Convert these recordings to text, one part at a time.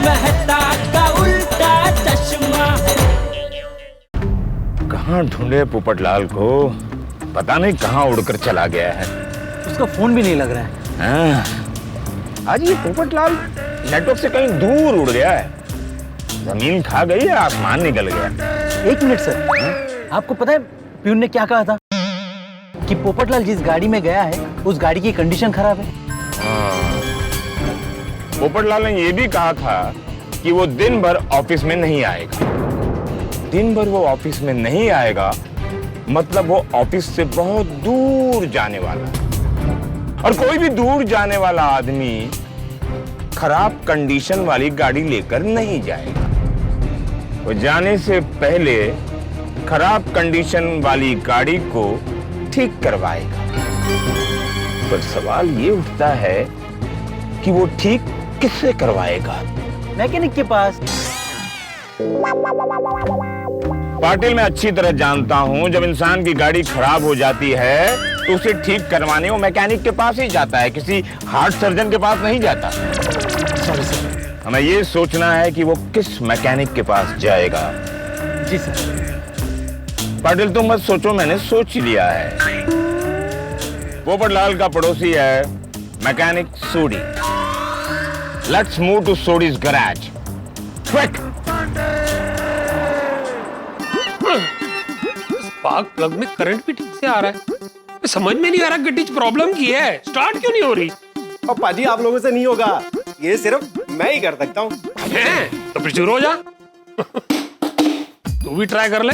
मेहता का उल्टा चश्मा। कहाँ ढूंढे पोपटलाल को, पता नहीं कहाँ उड़कर चला गया है। उसका फोन भी नहीं लग रहा है। आज ये पोपटलाल नेटवर्क से कहीं दूर उड़ गया है। जमीन खा गई या आसमान निकल गया। एक मिनट सर, आपको पता है प्यून ने क्या कहा था कि पोपटलाल जिस गाड़ी में गया है उस गाड़ी की कंडीशन खराब है। पोपटलाल ने ये भी कहा था कि वो दिन भर ऑफिस में नहीं आएगा। दिन भर वो ऑफिस में नहीं आएगा मतलब वो ऑफिस से बहुत दूर जाने वाला है। और कोई भी दूर जाने वाला आदमी खराब कंडीशन वाली गाड़ी लेकर नहीं जाएगा। वो जाने से पहले खराब कंडीशन वाली गाड़ी को ठीक करवाएगा। पर सवाल ये उठता है कि वो ठीक किससे करवाएगा? मैकेनिक के पास। पाटिल, मैं अच्छी तरह जानता हूं जब इंसान की गाड़ी खराब हो जाती है तो उसे ठीक करवाने वो मैकेनिक के पास ही जाता है, किसी हार्ट सर्जन के पास नहीं जाता। Sorry sir. हमें ये सोचना है कि वो किस मैकेनिक के पास जाएगा। जी सर। पाटिल तुम मत सोचो, मैंने सोच लिया है। पोपटलाल का पड़ोसी है mechanic Sodhi. Let's move to Sodhi's garage quick. Spark plug में करंट भी ठीक से आ रहा है। समझ में नहीं आ रहा गड्डी प्रॉब्लम की है, स्टार्ट क्यों नहीं हो रही? और पाजी आप लोगों से नहीं होगा, ये सिर्फ मैं ही कर सकता हूँ। तो फिर शुरू हो जा। तू भी ट्राई कर ले।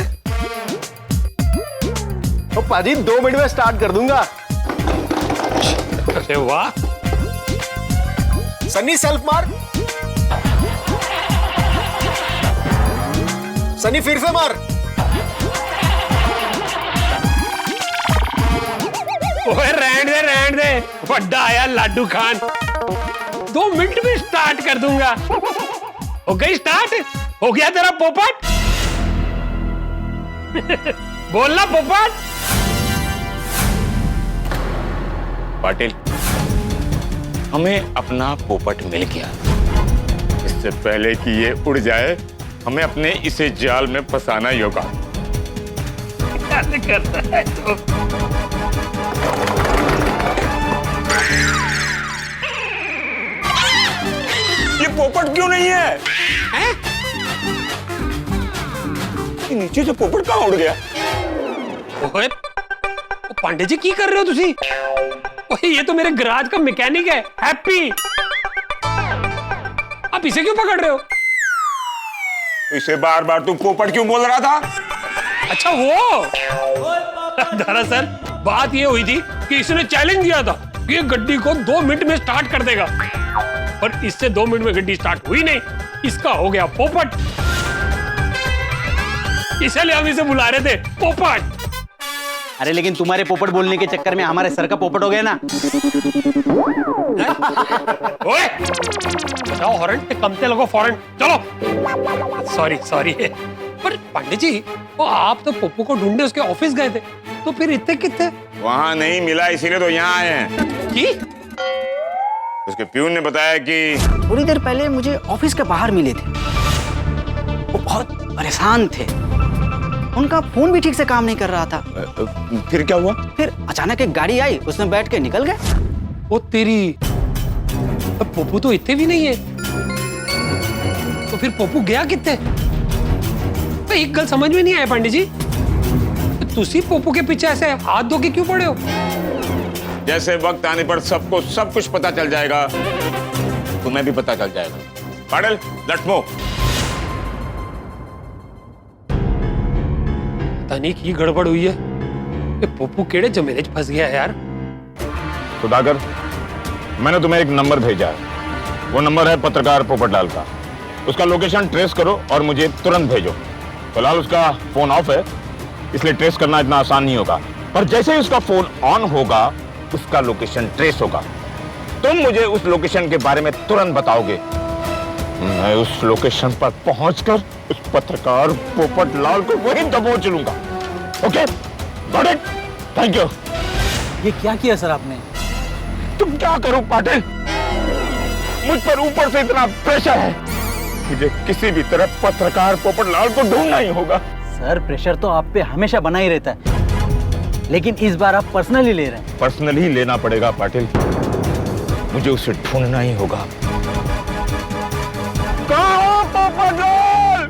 तो पाजी 2 मिनट में स्टार्ट कर दूंगा। अरे वाह। सनी सेल्फ मार। सनी फिर से मार। ओए रहने दे बड्डा आया लाडू खान। 2 मिनट में स्टार्ट कर दूंगा। हो गई स्टार्ट? हो गया तेरा पोपट? बोलना पोपट। पाटिल, हमें अपना पोपट मिल गया। इससे पहले कि ये उड़ जाए हमें अपने इसे जाल में फंसाना ही होगा। क्या करता है तो? ये पोपट क्यों नहीं है? ये नीचे से पोपट कहाँ उड़ गया? ओए, पांडे जी की कर रहे हो तुसी? ओए ये तो मेरे गराज का मैकेनिक है, हैप्पी। आप इसे क्यों पकड़ रहे हो? इसे बार बार तू पोपट क्यों बोल रहा था? अच्छा वो दरअसल बात ये हुई थी कि इसने चैलेंज दिया था कि ये गड्डी को 2 मिनट में स्टार्ट कर देगा, पर इससे 2 मिनट में गड्डी स्टार्ट हुई नहीं। इसका हो गया पोपट, इसलिए हम इसे बुला रहे थे पोपट। अरे लेकिन तुम्हारे पोपट बोलने के चक्कर में हमारे सर का पोपट हो गया ना। ओए बताओ, हॉर्न पे कमते लगो फौरन चलो। सॉरी पर पंडित जी वो आप तो पप्पू को ढूंढे उसके ऑफिस गए थे, तो फिर इतने कितने? वहां नहीं मिला इसीलिए तो यहाँ आए हैं। की? उसके प्यून ने बताया कि थोड़ी देर पहले मुझे ऑफिस के बाहर मिले थे। वो बहुत परेशान थे, उनका फोन भी ठीक से काम नहीं कर रहा था। फिर क्या हुआ? फिर अचानक एक गाड़ी आई, उसमें बैठ के निकल गए। वो तेरी, अब पप्पू तो इतने भी नहीं है, तो फिर पप्पू गया कितने? एक गल समझ में नहीं आया पांडे जी, तुसी पप्पू के पीछे ऐसे हाथ धो के क्यों पड़े हो? जैसे वक्त आने पर सबको सब कुछ पता चल जाएगा, तुम्हें भी पता चल जाएगा। Patil, let's move. पता नहीं की गड़बड़ हुई है, ये पप्पू केड़े जमेले च फंस गया है यार। सुधाकर, मैंने तुम्हें एक नंबर भेजा है। वो नंबर है पत्रकार पोपटलाल का। उसका लोकेशन ट्रेस करो और मुझे तुरंत भेजो। फिलहाल उसका फोन ऑफ है, इसलिए ट्रेस करना इतना आसान नहीं होगा, पर जैसे ही उसका फोन ऑन होगा उसका लोकेशन ट्रेस होगा। तुम मुझे उस लोकेशन के बारे में तुरंत बताओगे। मैं उस लोकेशन पर पहुंचकर उस पत्रकार पोपटलाल को वहीं दबोच लूंगा। Okay, got it, thank you. ये क्या किया सर आपने? तुम क्या करो पाटिल, मुझ पर ऊपर से इतना प्रेशर है, मुझे किसी भी तरह पत्रकार पोपटलाल को ढूंढना ही होगा। सर प्रेशर तो आप पे हमेशा बना ही रहता है, लेकिन इस बार आप पर्सनली ले रहे हैं। पर्सनली लेना पड़ेगा पाटिल, मुझे उसे ढूंढना ही होगा। कहाँ हो पोपटलाल?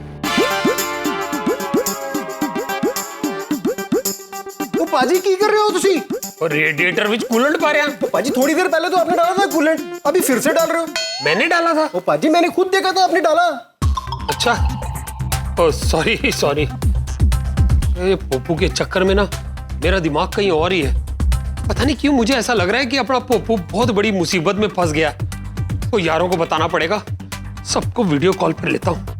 वो पाजी की कर रहे हो तुसी? और रेडिएटर विच कूलेंट पा रहे हैं। पाजी थोड़ी देर पहले तो आपने डाला था कूलेंट, अभी फिर से डाल रहे हो। मैंने डाला था। वो पाजी मैंने खुद देखा था आपने डाला। अच्छा, ओ सॉरी सॉरी, ये पोपू के चक्कर में ना मेरा दिमाग कहीं और ही है। पता नहीं क्यों मुझे ऐसा लग रहा है कि अपना पोपू बहुत बड़ी मुसीबत में फंस गया। तो यारों को बताना पड़ेगा, सबको वीडियो कॉल पर लेता हूं।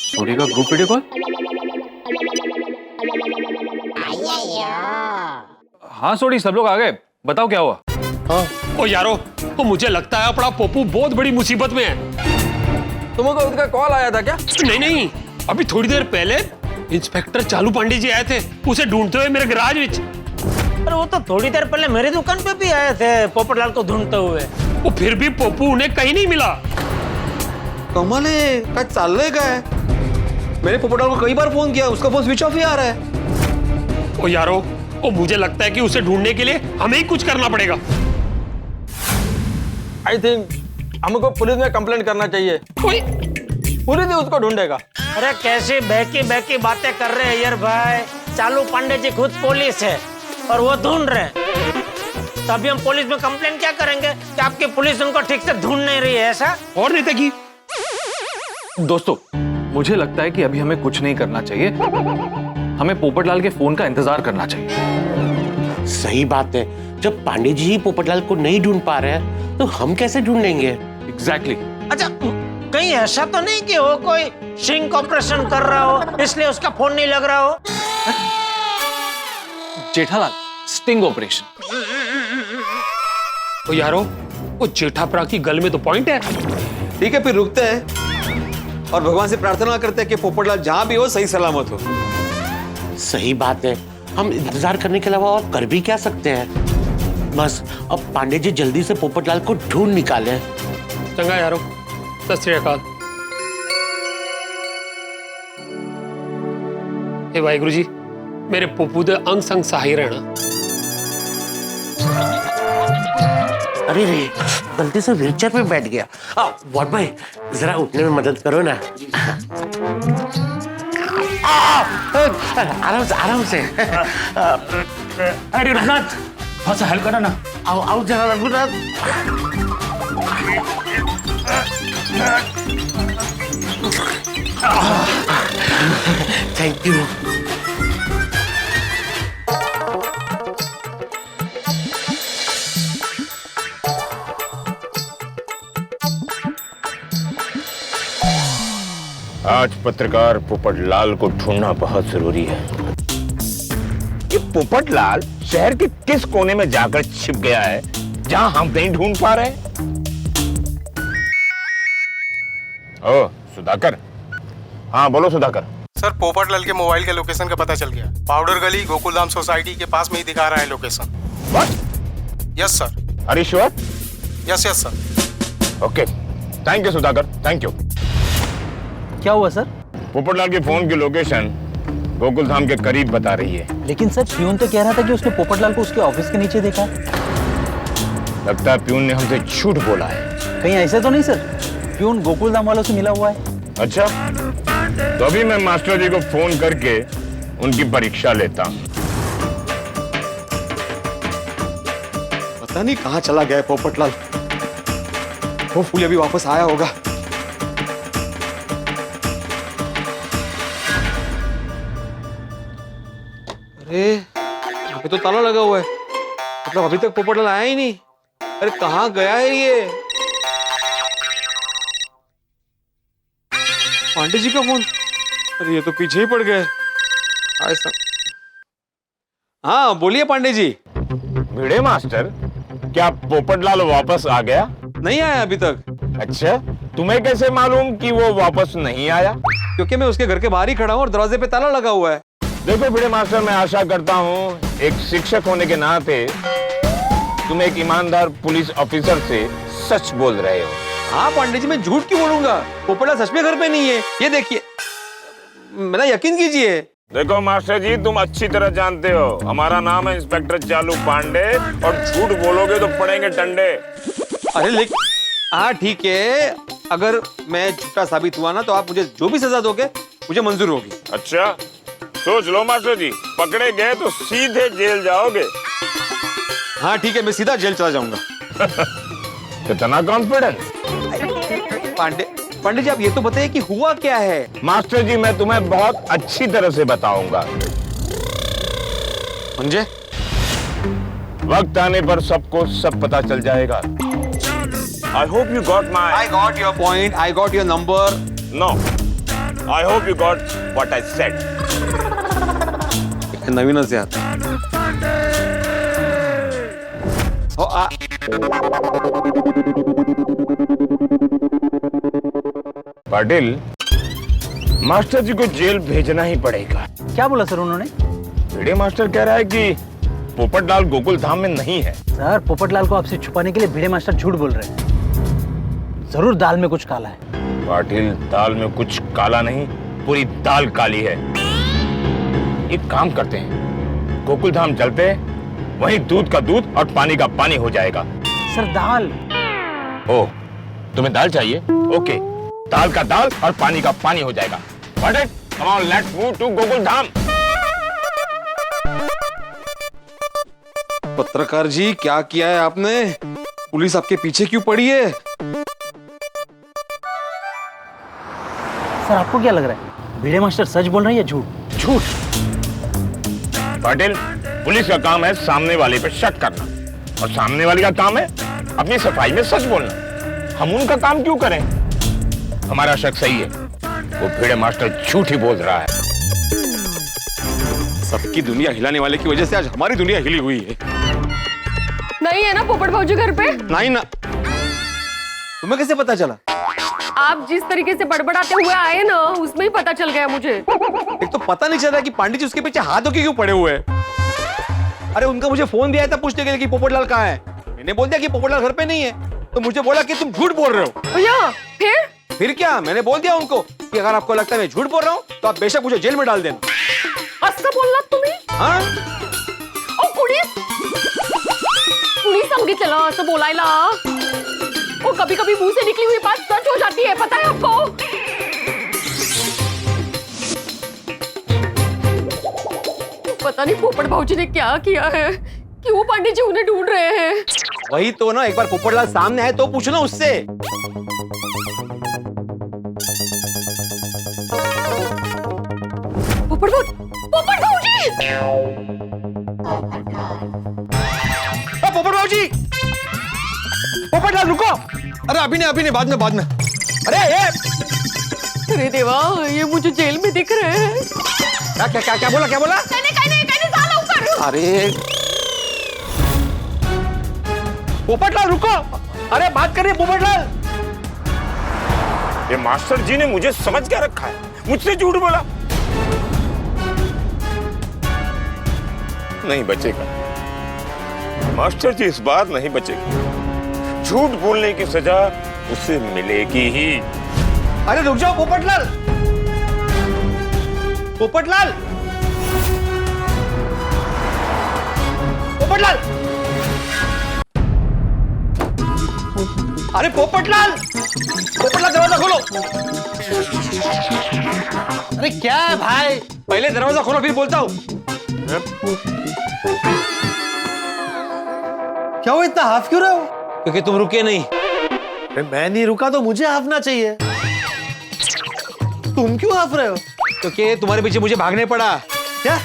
छोड़ी का ग्रुप वीडियो कॉल। हाँ सोडी, सब लोग आ गए, बताओ क्या हुआ। ओ यारो, तो मुझे लगता है अपना पोपू बहुत बड़ी मुसीबत में है। तुमको उसका कॉल आया था क्या? नहीं नहीं, अभी थोड़ी देर पहले इंस्पेक्टर चालू पांडे जी आए थे उसे ढूंढते हुए मेरे गैराज में। अरे वो तो थोड़ी देर पहले मेरी दुकान पे भी आए थे पोपटलाल को ढूंढते हुए। वो फिर भी पोपू उन्हें कहीं नहीं मिला। कमाल है, क्या चाल काय? मैंने पोपटलाल को कई बार फोन किया, उसका फोन स्विच ऑफ ही आ रहा है। ओ यारो, ओ मुझे लगता है कि उसे ढूंढने के लिए हमें ही कुछ करना पड़ेगा। आई थिंक हमको पुलिस में कंप्लेंट करना चाहिए, कोई पुलिस ही उसको ढूंढेगा। अरे कैसी बहकी बहकी बातें कर रहे हैं यार भाई। चालू पांडे जी खुद पुलिस है और वो ढूंढ रहे हैं, तभी हम पुलिस में कंप्लेंट क्या करेंगे कि आपकी पुलिस उनको ठीक से ढूंढ नहीं रही है ऐसा। और नहीं तकी। दोस्तों, मुझे लगता है कि अभी हमें कुछ नहीं करना चाहिए, हमें पोपटलाल के फोन का इंतजार करना चाहिए। सही बात है, जब पांडे जी ही पोपटलाल को नहीं ढूंढ पा रहे हैं तो हम कैसे ढूंढेंगे? एग्जैक्टली। अच्छा, कहीं ऐसा तो नहीं कि वो कोई सिंक ऑपरेशन कर रहा हो इसलिए उसका फोन नहीं लग रहा हो? Jethalal, sting operation. ओ यारो, वो जेठाप्रा की गल में तो पॉइंट है। ठीक है, फिर रुकते हैं और भगवान से प्रार्थना करते हैं कि पोपटलाल जहां भी हो सही सलामत हो। सही बात है, हम इंतजार करने के अलावा और कर भी क्या सकते हैं? बस अब पांडे जी जल्दी से पोपटलाल को ढूंढ निकाले। चंगा यारो, सत श्री अकाल। हे वाहिगुरु जी, मेरे पोपू दे अंग संग सहाय रहना। अरे रे, गलती से व्हीलचेयर पे बैठ गया। वॉर्ड भाई, जरा उठने में मदद करो ना। आराम से। अरे रघुनाथ, थोड़ा सा हेल्प करो ना। आओ जरा रघुनाथ। Thank you. आज पत्रकार पोपटलाल को ढूंढना बहुत जरूरी है। ये पोपटलाल शहर के किस कोने में जाकर छिप गया है जहां हम नहीं ढूंढ पा रहे? ओ सुधाकर। हाँ बोलो सुधाकर। सर, पोपटलाल के मोबाइल के लोकेशन का पता चल गया। पाउडर गली गोकुलधाम सोसाइटी के पास में ही दिखा रहा है location. What? Yes sir. Are you sure? Yes sir. Okay, thank you Sudhakar, thank you. क्या हुआ सर? पोपटलाल के फोन की लोकेशन गोकुलधाम के करीब बता रही है। लेकिन सर प्यून तो कह रहा था कि उसने पोपटलाल को उसके ऑफिस के नीचे देखा। लगता है प्यून ने हमसे झूठ बोला है। कहीं ऐसे तो नहीं सर, प्यून गोकुलधाम वालों से मिला हुआ है? अच्छा, तो अभी मैं मास्टर जी को फोन करके उनकी परीक्षा लेता हूं। पता नहीं कहां चला गया पोपटलाल, होपफुली अभी वापस आया होगा। अरे यहाँ पे तो ताला लगा हुआ है, मतलब अभी तक पोपटलाल आया ही नहीं। अरे कहाँ गया है ये? पांडे जी का फोन। अरे ये तो पीछे ही पड़ गए। हाँ बोलिए पांडे जी। भिड़े मास्टर, क्या पोपटलाल वापस आ गया? नहीं आया अभी तक। अच्छा, तुम्हें कैसे मालूम कि वो वापस नहीं आया? क्योंकि मैं उसके घर के बाहर ही खड़ा हूँ और दरवाजे पे ताला लगा हुआ है। देखो भिड़े मास्टर, मैं आशा करता हूँ एक शिक्षक होने के नाते तुम एक ईमानदार पुलिस ऑफिसर से सच बोल रहे हो। हाँ पांडे जी, मैं झूठ क्यों बोलूंगा? पोपटलाल सच में घर पे नहीं है। ये देखिए, मेरा यकीन कीजिए। देखो मास्टर जी, तुम अच्छी तरह जानते हो हमारा नाम है इंस्पेक्टर चालू पांडे, और झूठ बोलोगे तो पड़ेंगे डंडे। अरे लेकिन हाँ ठीक है, अगर मैं झूठा साबित हुआ ना तो आप मुझे जो भी सजा दोगे मुझे मंजूर होगी। अच्छा, सोच लो मास्टर जी, पकड़े गए तो सीधे जेल जाओगे। हाँ ठीक है, मैं सीधा जेल चला जाऊंगा। कितना कॉन्फिडेंस। पांडे जी, आप ये तो बताइए कि हुआ क्या है? मास्टर जी, मैं तुम्हें बहुत अच्छी तरह से बताऊंगा। समझे? वक्त आने पर सबको सब पता चल जाएगा। I hope you got my... I got your point. I got your number. No. I hope you got what I said. नवीन से आता। पाटिल, मास्टर जी को जेल भेजना ही पड़ेगा। क्या बोला सर उन्होंने? भिड़े मास्टर कह रहा है कि पोपटलाल गोकुल धाम में नहीं है। सर, पोपटलाल को आपसे छुपाने के लिए भिड़े मास्टर झूठ बोल रहे हैं। जरूर दाल में कुछ काला है। पाटिल, दाल में कुछ काला नहीं, पूरी दाल काली है। एक काम करते हैं, गोकुल धाम चलते हैं, वहीं दूध का दूध और पानी का पानी हो जाएगा। सर, दाल। ओह, तुम्हें दाल चाहिए? ओके, दाल का दाल और पानी का पानी हो जाएगा। Come on, let's move to Gokul Dham. पत्रकार जी, क्या किया है आपने? पुलिस आपके पीछे क्यों पड़ी है? सर, आपको क्या लग रहा है, भिड़े मास्टर सच बोल रहे हैं या झूठ? झूठ। पाटिल, पुलिस का काम है सामने वाले पे शक करना, और सामने वाले का काम है अपनी सफाई में सच बोलना। हम उनका काम क्यों करें? हमारा शक सही है, वो भिड़े मास्टर झूठ ही बोल रहा है। सबकी दुनिया हिलाने वाले की वजह से आज हमारी दुनिया हिली हुई है। नहीं है ना पोपट भाऊजी घर पे? नहीं ना। तुम्हें कैसे पता चला? आप जिस तरीके से बड़बड़ाते हुए आए ना, उसमें ही पता चल गया मुझे। एक तो पता नहीं चल रहा कि पांडे जी उसके पीछे हाथों के क्यों पड़े हुए हैं। अरे उनका मुझे फोन भी आया था पूछने के लिए कि पोपटलाल कहाँ है। मैंने बोल दिया कि पोपटलाल घर पे नहीं है, तो मुझे बोला कि तुम झूठ बोल रहे हो। भैया, फिर क्या? मैंने बोल दिया उनको कि अगर आपको लगता है मैं झूठ बोल रहा हूँ तो आप बेशक मुझे जेल में डाल देना। असं बोललात तुम्ही? हाँ? ओ कुणी सांगितलं असं बोलायला? ओ कभी कभी मुंह से निकली हुई बात सच हो जाती है, पता है आपको? पता नहीं पोपट भाऊजी ने क्या किया है, क्यों पांडे जी उन्हें ढूंढ रहे हैं। वही तो ना, एक बार पोपटलाल सामने आए तो पूछो ना उससे। पोपट भाऊजी! पोपट भाऊजी! पोपटलाल रुको! अरे अभी नहीं, बाद में। अरे देवा, ये मुझे जेल में दिख रहे हैं। क्या बोला? कहने जा लवकर। अरे पोपटलाल रुको! अरे बात करिए पोपटलाल। ये मास्टर जी ने मुझे समझ क्या रखा है, मुझसे झूठ बोला। नहीं बचेगा, मास्टर जी इस बार नहीं बचेगा। झूठ बोलने की सजा उसे मिलेगी ही। अरे रुक जाओ पोपटलाल! पोपटलाल! अरे पोपटलाल! दरवाजा खोलो! अरे क्या है भाई? पहले दरवाजा खोलो फिर बोलता हूँ। क्या हुआ, इतना हाफ क्यों रहे हो? क्योंकि तुम रुके नहीं। अरे मैं नहीं रुका तो मुझे हाफना चाहिए। तुम क्यों हाफ रहे हो? क्योंकि तुम्हारे पीछे मुझे भागने पड़ा। क्या?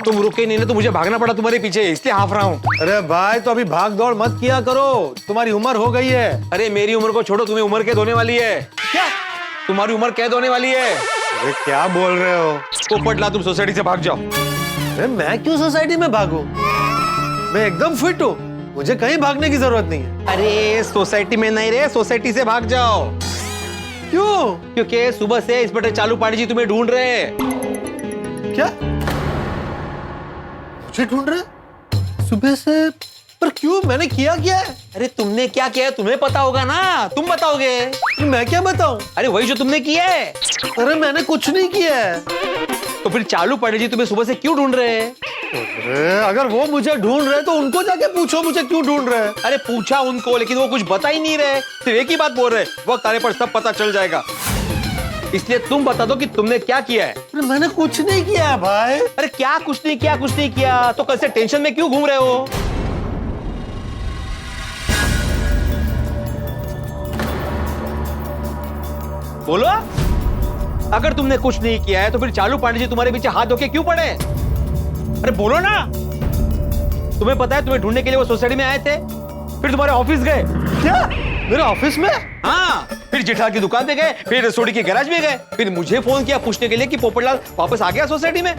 तुम रुके नहीं ना, तो मुझे भागना पड़ा तुम्हारे पीछे, इसलिए हाफ रहा हूँ। अरे भाई, तो अभी भाग दौड़ मत किया करो, तुम्हारी उम्र हो गई है। अरे मेरी उम्र को छोड़ो, तुम्हें उम्र कैद होने वाली है। क्या? तुम्हारी उम्र कैद होने वाली है। अरे क्या बोल रहे हो? पोपटलाल, तुम सोसाइटी से भाग जाओ। अरे मैं क्यों सोसाइटी में भागूं? मैं एकदम फिट हूँ, मुझे कहीं भागने की जरूरत नहीं है। अरे सोसाइटी में नहीं रे, सोसाइटी से भाग जाओ। क्यों? क्योंकि सुबह से इंस्पेक्टर चालू पांडे जी तुम्हें ढूंढ रहे हैं। क्या? मुझे ढूंढ रहे? सुबह से पर क्यों, मैंने किया क्या है? अरे तुमने क्या किया है तुम्हें पता होगा ना, तुम बताओगे। मैं क्या बताऊं? अरे वही जो तुमने किया है। अरे मैंने कुछ नहीं किया है। तो फिर चालू पंडित जी तुम्हें सुबह से क्यों ढूंढ रहे हैं? अरे अगर वो मुझे ढूंढ रहे तो उनको जाके पूछो मुझे क्यों ढूंढ रहे हैं। अरे पूछा उनको, लेकिन वो कुछ बता ही नहीं रहे, सिर्फ एक ही बात बोल रहे, वक्त आने पर सब पता चल जाएगा। इसलिए तुम बता दो कि तुमने क्या किया है। अरे मैंने कुछ नहीं किया है भाई। अरे क्या कुछ नहीं किया, कुछ नहीं किया तो कल से टेंशन में क्यों घूम रहे हो? बोलो, अगर तुमने कुछ नहीं किया है तो फिर चालू पांडे जी तुम्हारे पीछे हाथ धोके क्यों पड़े? अरे बोलो ना। तुम्हें पता है तुम्हें ढूंढने के लिए वो सोसाइटी में आए थे, फिर तुम्हारे ऑफिस गए। क्या मेरे ऑफिस में? हाँ, फिर जेठा की दुकान पे गए, फिर सोडी के गैराज में गए, फिर मुझे फोन किया पूछने के लिए कि पोपटलाल वापस आ गया सोसाइटी में।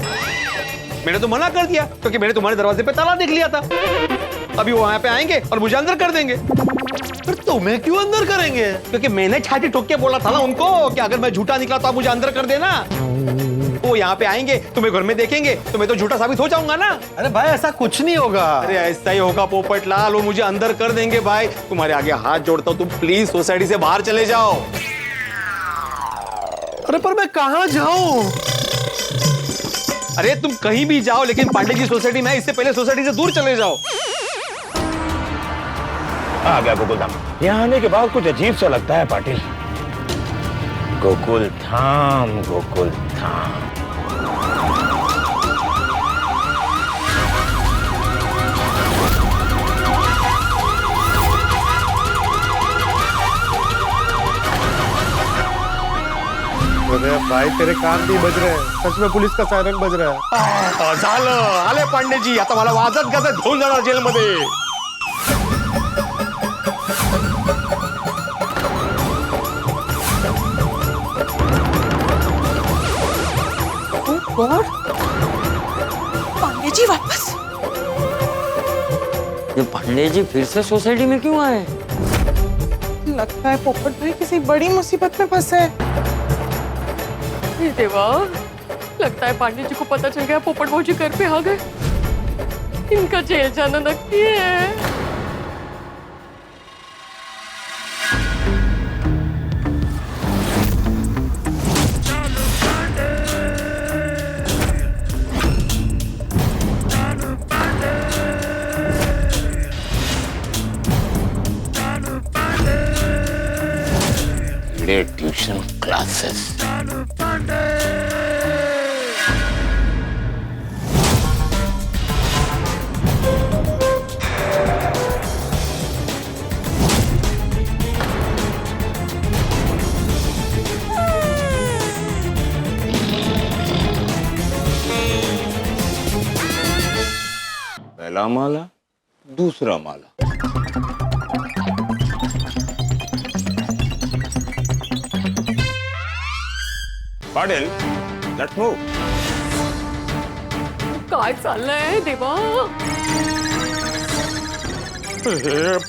मैंने तो मना कर दिया क्योंकि मैंने तुम्हारे दरवाजे पे ताला देख लिया था। अभी वो यहाँ पे आएंगे और मुझे अंदर कर देंगे। फिर तुम्हें क्यों अंदर करेंगे? क्योंकि मैंने छाती ठोक के बोला था ना उनको कि अगर मैं झूठा निकला तो आप मुझे अंदर कर देना। वो यहाँ पे आएंगे, तुम्हें घर में देखेंगे तो मैं तो झूठा साबित हो जाऊंगा ना। अरे भाई ऐसा कुछ नहीं होगा। अरे ऐसा ही होगा पोपटलाल, वो मुझे अंदर कर देंगे। भाई तुम्हारे आगे हाथ जोड़ता हूँ, तुम प्लीज सोसाइटी से बाहर चले जाओ। अरे पर मैं कहाँ जाऊं? अरे तुम कहीं भी जाओ, लेकिन पांडे जी सोसाइटी में है, इससे पहले सोसाइटी से दूर चले जाओ। आ गया गोकुलधाम। यहाँ आने के बाद कुछ अजीब सा लगता है पाटिल। गोकुलधाम, गोकुलधाम। अरे भाई तेरे कान नहीं बज रहे हैं, सच में पुलिस का सायरन बज रहा है। झालं, आले पांडे जी, आता मला वाजत गाजत घेऊन जाणार जेलमध्ये। गॉड, पांडे जी वापस। ये पांडे जी फिर से सोसाइटी में क्यों आए? लगता है पोपट भाई किसी बड़ी मुसीबत में फंसे हैं। हे देवा, लगता है पांडे जी को पता चल गया पोपट भाऊजी घर पे आ गए। इनका जेल जाना नक्की है। Tuition classes. पहला माला, दूसरा माला। Patil, let's move. काय चाललंय देवा?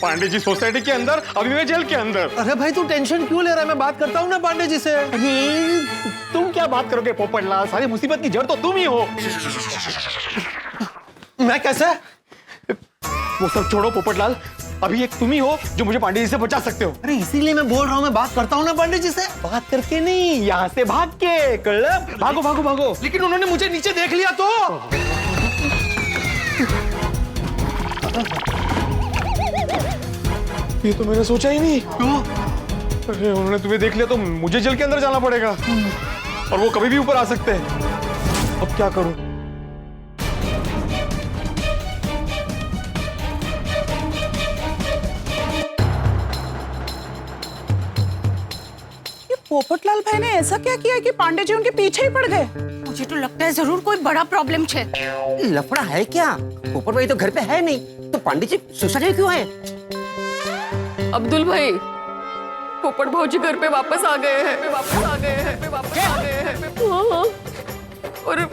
पांडे जी सोसाइटी के अंदर, अभी मैं जेल के अंदर। अरे भाई तू टेंशन क्यों ले रहा है? मैं बात करता हूँ ना पांडे जी से। अरे तुम क्या बात करोगे पोपटलाल, सारी मुसीबत की जड़ तो तुम ही हो। मैं कैसे? वो सब छोड़ो पोपटलाल, अभी एक तुम ही हो जो मुझे पांडे जी से बचा सकते हो। अरे इसीलिए मैं बोल रहा हूँ, मैं बात करता हूँ ना पांडे जी से। बात करके नहीं, यहाँ से भाग के, कळलं? भागो भागो भागो। लेकिन उन्होंने मुझे नीचे देख लिया तो। ये तो मैंने सोचा ही नहीं। क्यों? अरे उन्होंने तुम्हें देख लिया तो मुझे जेल के अंदर जाना पड़ेगा, और वो कभी भी ऊपर आ सकते हैं। अब क्या करूं? पोपटलाल भाई ने ऐसा क्या किया कि पांडे जी उनके पीछे ही पड़ गए? मुझे तो लगता है जरूर कोई बड़ा प्रॉब्लम है। लफड़ा है क्या? पोपट भाई तो घर पे है नहीं, तो पांडे जी सोसाइटी में क्यों है? अब्दुल भाई, पोपट भाऊजी घर पे वापस आ गए हैं। हाँ, और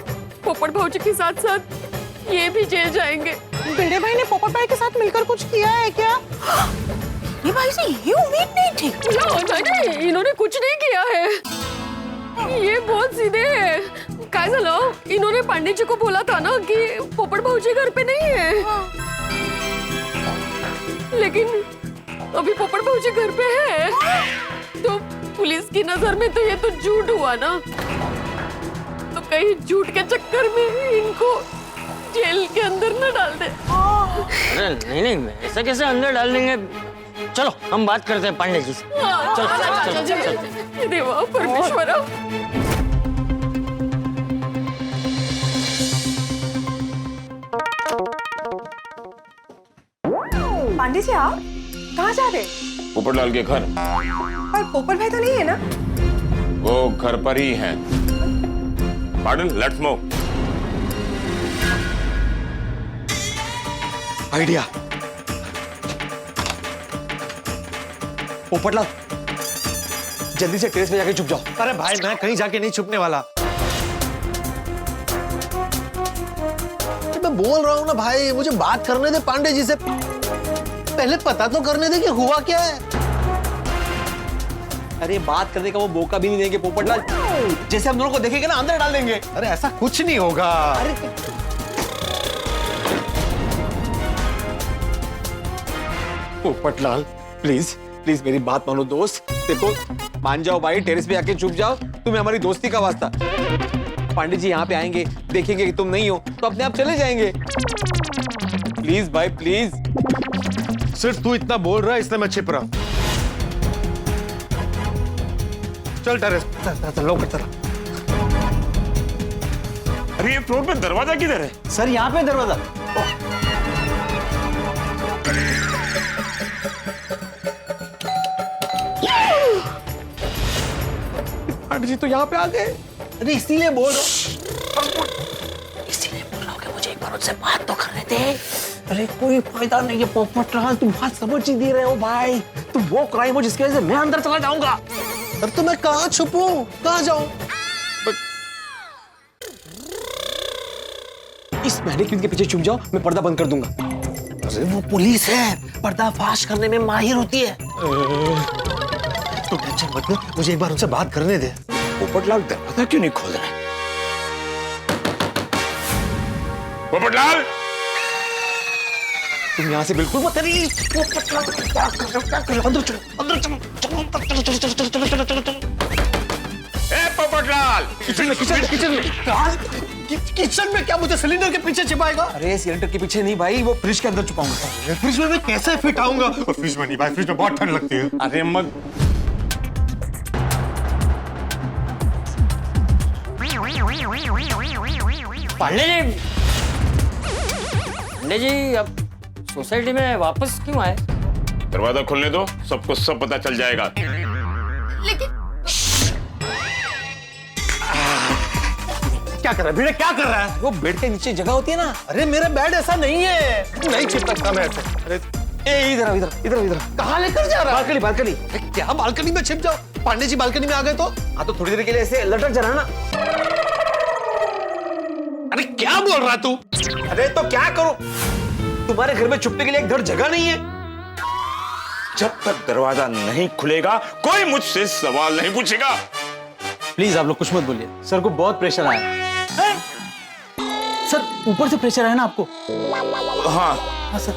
पोपट भाऊजी के साथ साथ ये भी जेल जाएंगे। भिड़े भाई ने पोपट भाई के साथ मिलकर कुछ किया है क्या? ये भाई से ये उम्मीद नहीं थी। नहीं, इन्होंने कुछ नहीं किया है। ये बहुत सीधे हैं। काय झालं? इन्होंने पांडे जी को बोला था ना कि पोपट भाऊजी घर पे नहीं है। लेकिन अभी पोपट भाजी घर पे है, तो पुलिस की नजर में तो ये तो झूठ हुआ ना। तो कहीं झूठ के चक्कर में इनको जेल के अंदर न डाल दे। अरे नहीं नहीं, ऐसा कैसे अंदर डाल देंगे? चलो हम बात करते हैं पांडे जी से। चलो देवा परमेश्वरा। पांडे जी आप कहाँ जा रहे? पोपटलाल के घर। पर पोपट भाई तो नहीं है ना? वो घर पर ही है। Pardon, let's move. Idea. Popatlal जल्दी से टेरेस पे जाके छुप जाओ। अरे भाई मैं कहीं जाके नहीं छुपने वाला। मैं बोल रहा हूँ ना भाई, मुझे बात करने दे पांडे जी से। पहले पता तो करने दे कि हुआ क्या है। अरे बात करने का वो मौका भी नहीं देंगे पोपटलाल। जैसे हम दोनों को देखेंगे ना अंदर डाल देंगे। अरे ऐसा कुछ नहीं होगा। अरे पोपटलाल प्लीज प्लीज मेरी बात मानो दोस्त। देखो मान जाओ भाई, टेरेस पे आके छुप जाओ। तुम्हें हमारी दोस्ती का वास्ता। पांडे जी यहाँ पे आएंगे, देखेंगे कि तुम नहीं हो तो अपने आप चले जाएंगे। प्लीज भाई प्लीज। सिर्फ तू इतना बोल रहा है इसलिए मैं छिप रहा हूं। चल टेरेस लौकर चला। अरे ये फ्लोर पे दरवाजा किधर है? सर यहाँ पे दरवाजा। पांडे जी तो यहाँ पे आ गए। अरे इसीलिए बोल रहा हूँ। इसीलिए बोल रहा हूँ कि मुझे एक बार उनसे बात तो करने दे। अरे कोई फायदा नहीं है पोपटलाल, तुम बात समझ ही नहीं रहे हो भाई। तुम वो क्राइम हो जिसकी वजह से मैं अंदर चला जाऊंगा। अरे तो मैं कहाँ छुपूं, कहाँ जाऊं? इस मैनेक्विन के पीछे छुप जाओ, मैं पर्दा बंद कर दूंगा। अरे वो पुलिस है, पर्दाफाश करने में माहिर होती है। तू टेंशन मत ले, मुझे एक बार उनसे बात करने दे। पोपटलाल दरवाजा क्यों नहीं खोल रहे? पोपटलाल तुम यहाँ से बिल्कुल मत करिए। अंदर चलो, अंदर चलो, ए पोपटलाल! किचन में क्या मुझे सिलेंडर के पीछे छिपाएगा? अरे सिलेंडर के पीछे नहीं भाई, वो फ्रिज के अंदर छुपाऊंगा। फ्रिज में मैं कैसे फिट आऊंगा? फ्रिज में नहीं भाई, फ्रिज में बहुत ठंड लगती है। अरे मग पांडे जी अब सोसाइटी में वापस क्यों आए? दरवाजा खोलने दो, सबको सब पता चल जाएगा। लेकिन क्या कर रहा है भिड़े, क्या कर रहा है? वो बेड के नीचे जगह होती है ना। अरे मेरा बेड ऐसा नहीं है, नहीं छिप सकता मैं ऐसे। अरे इधर इधर इधर इधर। कहाँ लेकर जा रहा है? Balcony balcony. क्या बालकनी में छिप जाओ? पांडे जी बालकनी में आ गए तो? हाँ तो थोड़ी देर के लिए ऐसे लटक जा रहा ना। अरे क्या बोल रहा तू? अरे तो क्या करूं? तुम्हारे घर में छुपने के लिए एक धड़ जगह नहीं है। जब तक दरवाजा नहीं खुलेगा कोई मुझसे सवाल नहीं पूछेगा। प्लीज आप लोग कुछ मत बोलिए, सर को बहुत प्रेशर आया है। सर ऊपर से प्रेशर है ना आपको? हाँ हाँ सर।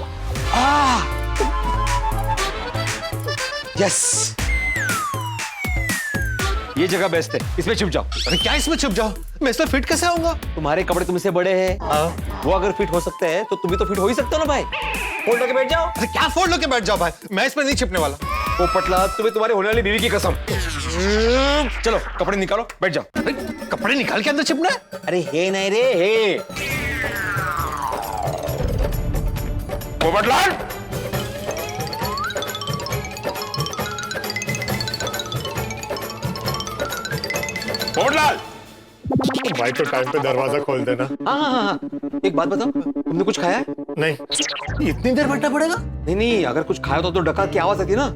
यस ये जगह बेस्ट है, इसमें छुप जाओ। अरे क्या इसमें छुप जाओ? मैं इसमें फिट कैसे आऊंगा? तुम्हारे कपड़े तुमसे बड़े हैं। वो अगर फिट हो सकते हैं तो तुम भी तो फिट हो ही सकते हो ना भाई। फोल्ड होके बैठ जाओ। अरे क्या फोल्ड होके बैठ जाओ भाई, मैं इसमें नहीं छिपने वाला। पोपटलाल तुम्हें तुम्हारी होने वाली बीवी की कसम। चलो कपड़े निकालो, बैठ जाओ। अरे कपड़े निकाल के अंदर छिपना है? अरे हे नहीं रे हे। पोपटलाल पोपटलाल भाई तो टाइम पे दरवाजा खोल देना। हाँ। एक बात बताओ, तुमने कुछ खाया है? नहीं, इतनी देर बैठना पड़ेगा? नहीं अगर कुछ खाया तो डकार की आवाज आती है ना,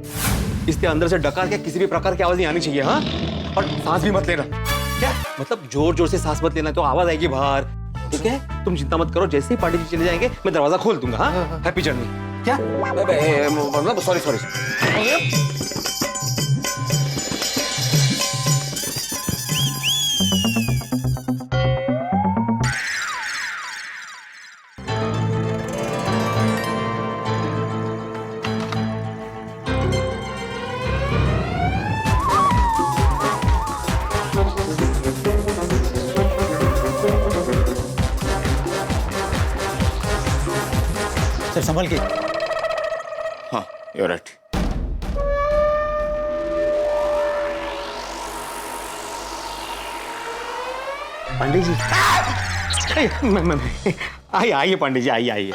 इसके अंदर से डकार के किसी भी प्रकार की आवाज नहीं आनी चाहिए। हाँ और सांस भी मत लेना। क्या मतलब जोर जोर से सांस मत लेना तो आवाज आएगी बाहर। ठीक है तुम चिंता मत करो, जैसे ही पार्टी जी चले जाएंगे मैं दरवाजा खोल दूंगा। हाँ हैप्पी जर्नी। क्या मतलब सॉरी सॉरी। संभल के। हाँ, you're right. पांडे जी आइए आइए पांडे जी, आइए आइए।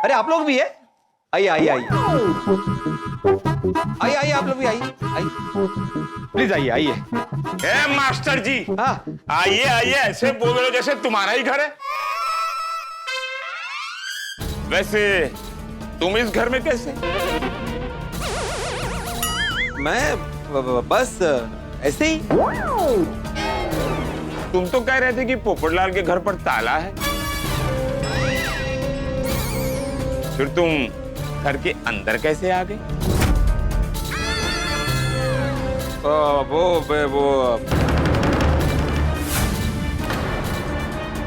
अरे आप लोग भी है, आइए आइए आइए आइए आइए, आप लोग भी आइए आइए, प्लीज आइए आइए। ए मास्टर जी, हाँ आइए आइए, ऐसे बोल रहे हो जैसे तुम्हारा ही घर है। वैसे तुम इस घर में कैसे? मैं बस ऐसे ही। तुम तो कह रहे थे कि पोपटलाल के घर पर ताला है, फिर तुम घर के अंदर कैसे आ गए? वो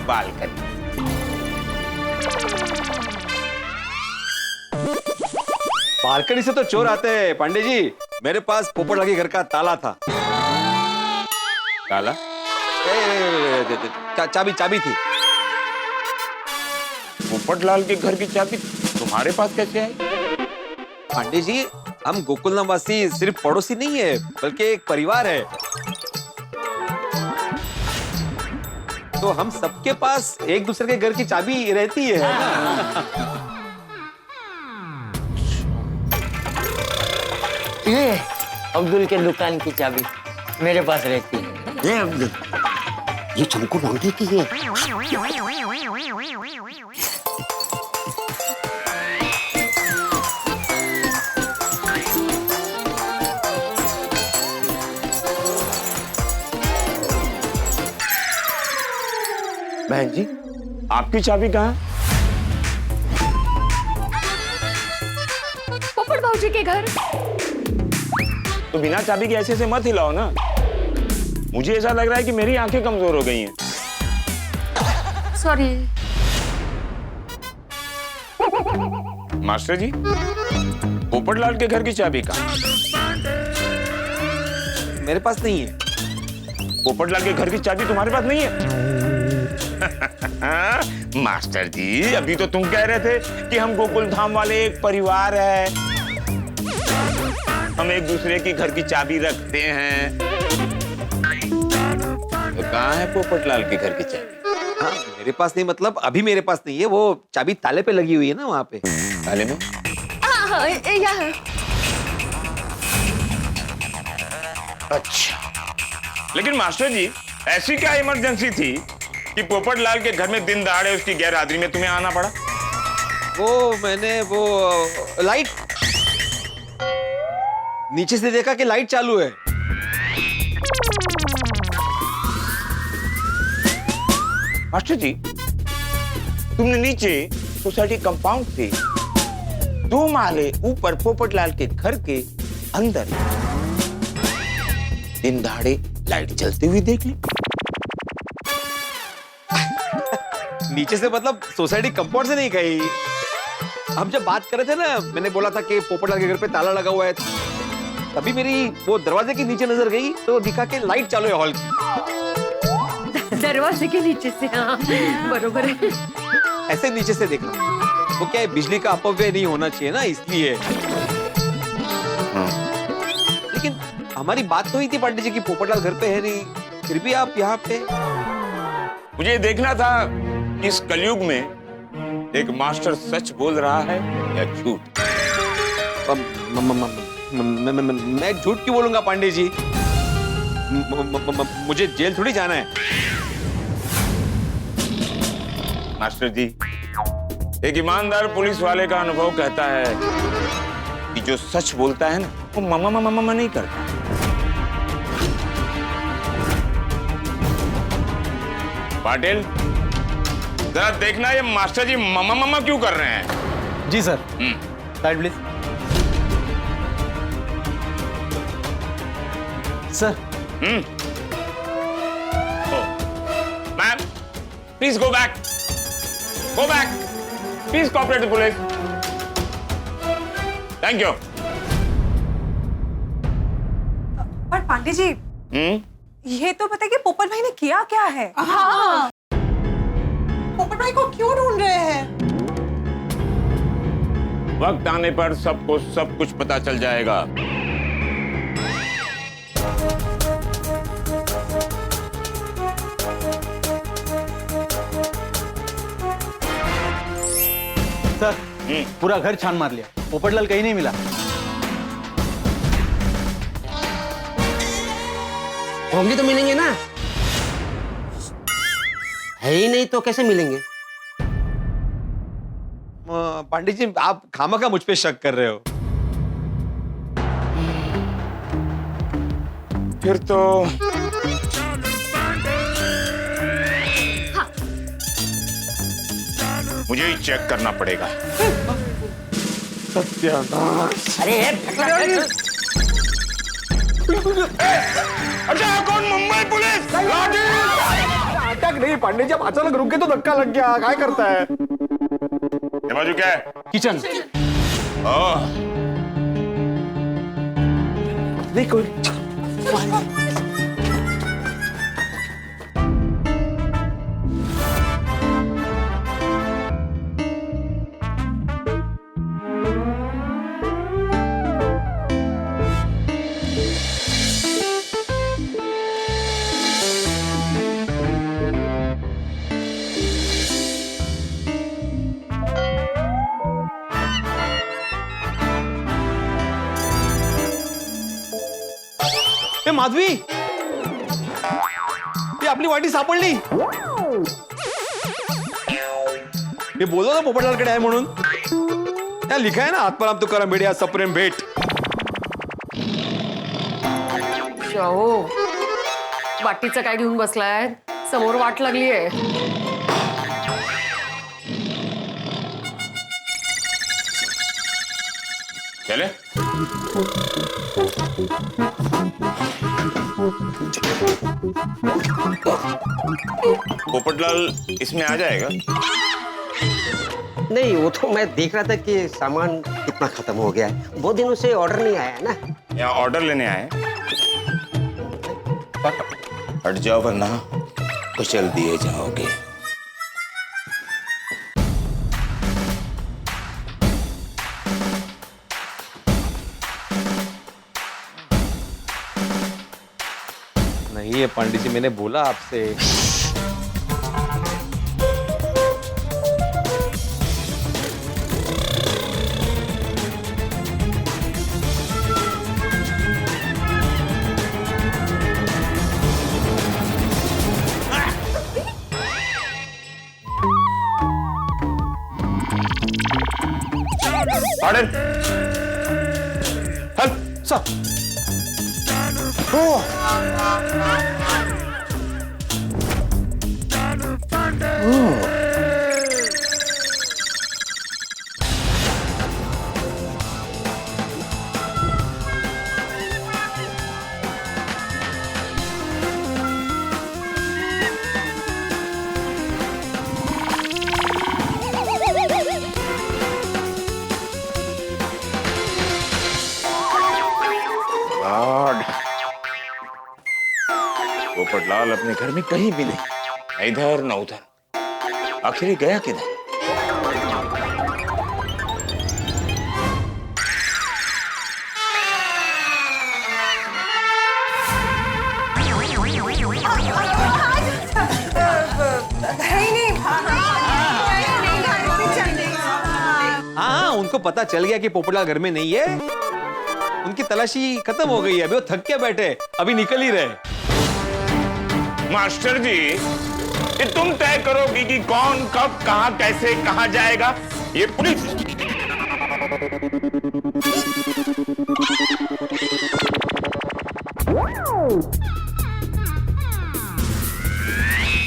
बालकनी। बालकनी से तो चोर आते हैं पांडे जी, मेरे पास पोपटलाल के घर का ताला था। ताला? चाबी चाबी थी। पोपटलाल के घर की चाबी तुम्हारे पास कैसे आई? पांडे जी, हम गोकुलधाम वासी सिर्फ पड़ोसी नहीं है, बल्कि एक परिवार है। तो हम सबके पास एक दूसरे के घर की चाबी रहती है ना? ये अब्दुल के दुकान की चाबी मेरे पास रहती है। ये अब्दुल, ये चमकू मांगी की है। बहन जी, आपकी चाबी कहाँ? पोपट भाऊजी के घर। तो बिना चाबी के ऐसे मत हिलाओ ना, मुझे ऐसा लग रहा है कि मेरी आंखें कमजोर हो गई हैं। सॉरी। मास्टर जी, पोपटलाल के घर की चाबी कहाँ? मेरे पास नहीं है। पोपटलाल के घर की चाबी तुम्हारे पास नहीं है? मास्टर जी, अभी तो तुम कह रहे थे कि हम गोकुल धाम वाले एक परिवार है, हम एक दूसरे की घर की चाबी रखते हैं। तो कहाँ है पोपटलाल के घर की चाबी? हाँ, मेरे पास नहीं, मतलब अभी मेरे पास नहीं है। वो चाबी ताले पे लगी हुई है ना, वहां पे। ताले में? हाँ, यहाँ। अच्छा, लेकिन मास्टर जी, ऐसी क्या इमरजेंसी थी कि पोपटलाल के घर में दिन दहाड़े उसकी गैर हाजिरी में तुम्हें आना पड़ा? मैंने लाइट नीचे से देखा कि लाइट चालू है। मास्टर जी, तुमने नीचे सोसाइटी कंपाउंड से 2 माले ऊपर पोपटलाल के घर के अंदर दिन दहाड़े लाइट जलती हुई देख ली? नीचे से मतलब सोसाइटी कंपाउंड से नहीं गई। हम जब बात कर रहे थे ना, मैंने बोला था कि पोपटलाल के घर पे ताला लगा हुआ है, तभी मेरी वो दरवाजे के नीचे नजर गई तो दिखा कि लाइट चालू है हॉल की। दरवाजे के नीचे से? हाँ, बरोबर है। ऐसे नीचे से देखना, वो क्या है, बिजली का अपव्यय नहीं होना चाहिए ना, इसलिए। लेकिन हमारी बात तो हुई थी पांडे जी की पोपटलाल घर पे है नहीं, फिर भी आप यहाँ पे। मुझे देखना था इस कलयुग में एक मास्टर सच बोल रहा है या झूठ। मैं झूठ क्यों बोलूंगा पांडे जी? मुझे जेल थोड़ी जाना है। मास्टर जी, एक ईमानदार पुलिस वाले का अनुभव कहता है कि जो सच बोलता है ना, वो ममा नहीं करता। पाटिल, जरा देखना ये मास्टर जी ममा क्यों कर रहे हैं? जी sir. Side please. Sir. Ma'am, please go back, go back, please cooperate with police. Thank you. पर पांडे जी, ये तो बताइए कि पोपट भाई ने किया क्या है? हाँ। पोपट भाई को क्यों ढूंढ रहे हैं? वक्त आने पर सबको सब कुछ पता चल जाएगा। सर पूरा घर छान मार लिया, पोपटलाल कहीं नहीं मिला। होंगे तो मिलेंगे ना, है ही नहीं तो कैसे मिलेंगे? पांडे जी आप खामखा मुझ पे शक कर रहे हो। फिर तो मुझे ही चेक करना पड़ेगा। सत्यानाश। अरे अच्छा कौन? मुंबई पुलिस! अटक नहीं पांडे जी, आप अचानक रुक गए तो धक्का लग गया, क्या करता है? ये बाजू क्या है? किचन। ओह, नहीं कोई। ए माधवी, ये आपली वाटी सापडली। मी बोललो ना पोपटलालकडे आहे म्हणून। त्या लिखाय ना आत्माराम तुकाराम भेडिया सप्रेम भेट। जाओ, वाटीचं काय घेऊन बसलाय? समोर वाट लागलीये। चले पोपटलाल इसमें आ जाएगा? नहीं, वो तो मैं देख रहा था कि सामान कितना खत्म हो गया है। बहुत दिनों से ऑर्डर नहीं आया है ना। यहाँ ऑर्डर लेने आए? हट जाओ वरना कुचल दिए जाओगे। नहीं है पंडित जी, मैंने बोला आपसे। Order sir. पोपटलाल अपने घर में कहीं भी नहीं, न इधर न उधर। आखिर ये गया किधर? हाँ, उनको पता चल गया कि पोपटलाल घर में नहीं है। उनकी तलाशी खत्म हो गई है, अभी वो थक के बैठे, अभी निकल ही रहे। मास्टर जी, ये तुम तय करोगी कि कौन कब कहां कैसे कहां जाएगा? ये पुलिस।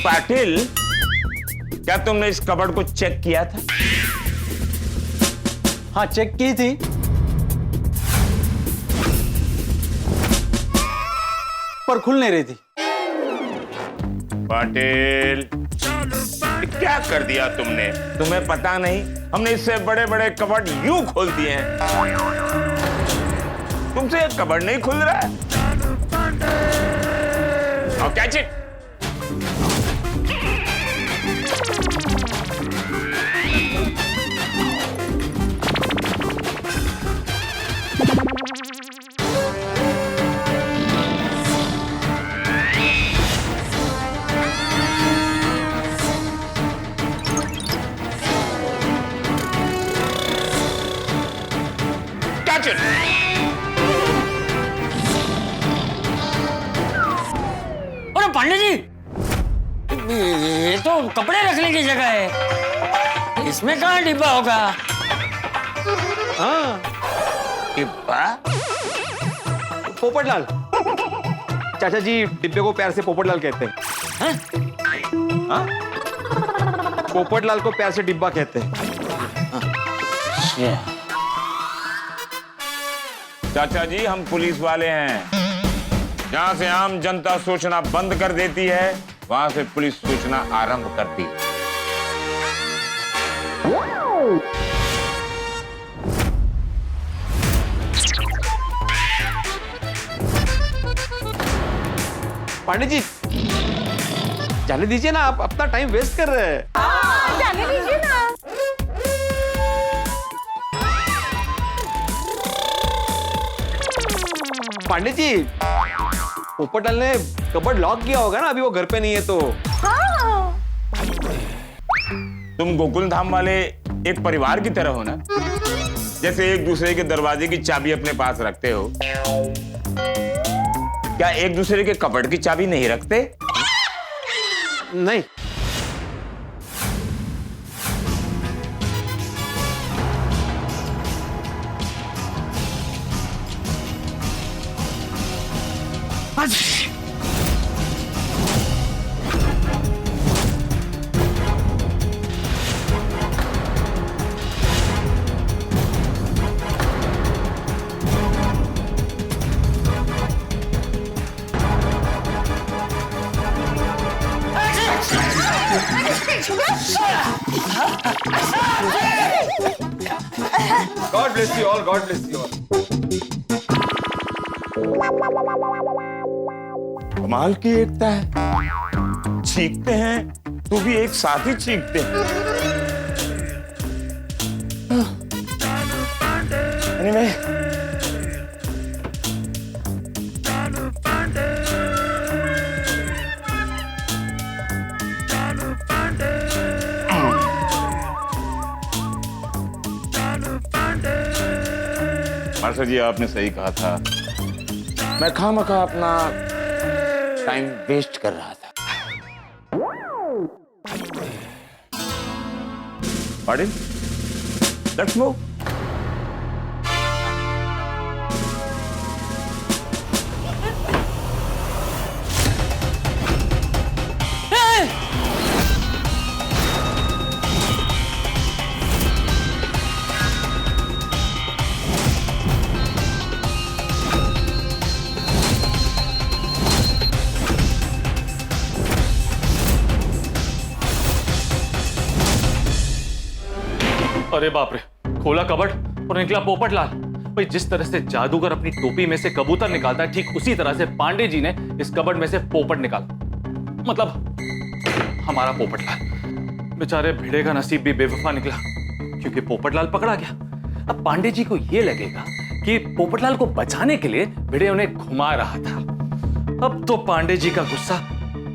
पाटिल, क्या तुमने इस कबर्ड को चेक किया था? हाँ, चेक की थी, पर खुल नहीं रही थी। पाटिल, क्या कर दिया तुमने? तुम्हें पता नहीं, हमने इससे बड़े बड़े कबर्ड यूं खोल दिए हैं। तुमसे एक कबर्ड नहीं खुल रहा है। Now catch it. Watch it. अरे पांडे जी, ये तो कपड़े रखने की जगह है, इसमें कहाँ डिब्बा होगा? हाँ, डिब्बा? पोपटलाल, चाचा जी डिब्बे को प्यार से पोपटलाल कहते हैं। हाँ? पोपटलाल को प्यार से डिब्बा कहते हैं। चाचा जी, हम पुलिस वाले हैं। जहां से आम जनता सोचना बंद कर देती है, वहां से पुलिस सोचना आरंभ करती है। पांडे जी, जाने दीजिए ना, आप अपना टाइम वेस्ट कर रहे हैं। जाने दीजिए ना। पांडे जी, पोपटलाल ने कबर्ड लॉक किया होगा ना, अभी वो घर पे नहीं है तो। तुम गोकुल धाम वाले एक परिवार की तरह हो ना, जैसे एक दूसरे के दरवाजे की चाबी अपने पास रखते हो। क्या एक दूसरे के कपड़ की चाबी नहीं रखते? नहीं। God bless you all. God bless you all. कमाल की एकता है। चीखते हैं तो भी एक साथ ही चीखते हैं। Anyway, मार्शल जी, आपने सही कहा था। मैं खामखा अपना टाइम वेस्ट कर रहा था। Pardon? Let's move. अरे बाप रे, खोला कबर्ड और निकला पोपटलाल। भाई, जिस तरह से जादूगर अपनी टोपी में से कबूतर निकालता है, ठीक उसी तरह से पांडे जी ने इस कबर्ड में से पोपट निकाला। मतलब हमारा पोपटलाल। बेचारे भिड़े का नसीब भी बेवफा निकला, क्योंकि पोपटलाल पकड़ा गया। अब पांडे जी को यह लगेगा कि पोपटलाल को बचाने के लिए भिड़े उन्हें घुमा रहा था। अब तो पांडे जी का गुस्सा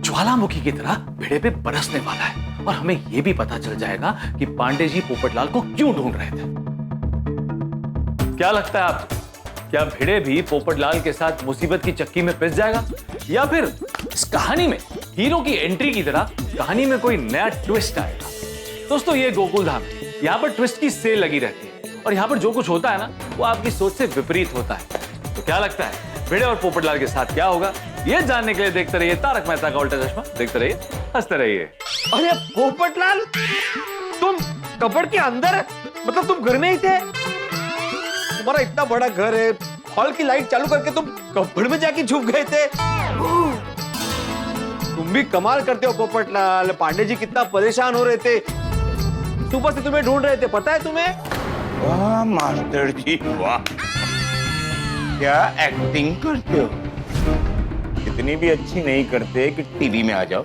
ज्वालामुखी की तरह भिड़े पे बरसने वाला है, और हमें यह भी पता चल जाएगा कि पांडे जी पोपटलाल को क्यों ढूंढ रहे थे। क्या लगता है आपको, क्या भिड़े भी पोपटलाल के साथ मुसीबत की चक्की में पिस जाएगा, या फिर इस कहानी में हीरो की एंट्री की तरह कहानी में कोई नया ट्विस्ट आएगा? दोस्तों, ये गोकुल धाम है, यहाँ पर ट्विस्ट की सेल लगी रहती है, और यहाँ पर जो कुछ होता है ना, वो आपकी सोच से विपरीत होता है। तो क्या लगता है भिड़े और पोपटलाल के साथ क्या होगा? ये जानने के लिए देखते रहिए तारक मेहता का उल्टा चश्मा। देखते रहिए, हंसते रहिए। अरे पोपटलाल, तुम कबर्ड के अंदर, मतलब तुम घर में ही थे? तुम्हारा इतना बड़ा घर है, हॉल की लाइट चालू करके तुम कबर्ड में जाके छुप गए थे। तुम भी कमाल करते हो पोपटलाल। पांडे जी कितना परेशान हो रहे थे, सुबह से तुम्हें ढूंढ रहे थे, पता है तुम्हें? वाह मास्टर जी, वाह, क्या एक्टिंग करते हो। इतनी भी अच्छी नहीं करते कि टीवी में आ जाओ।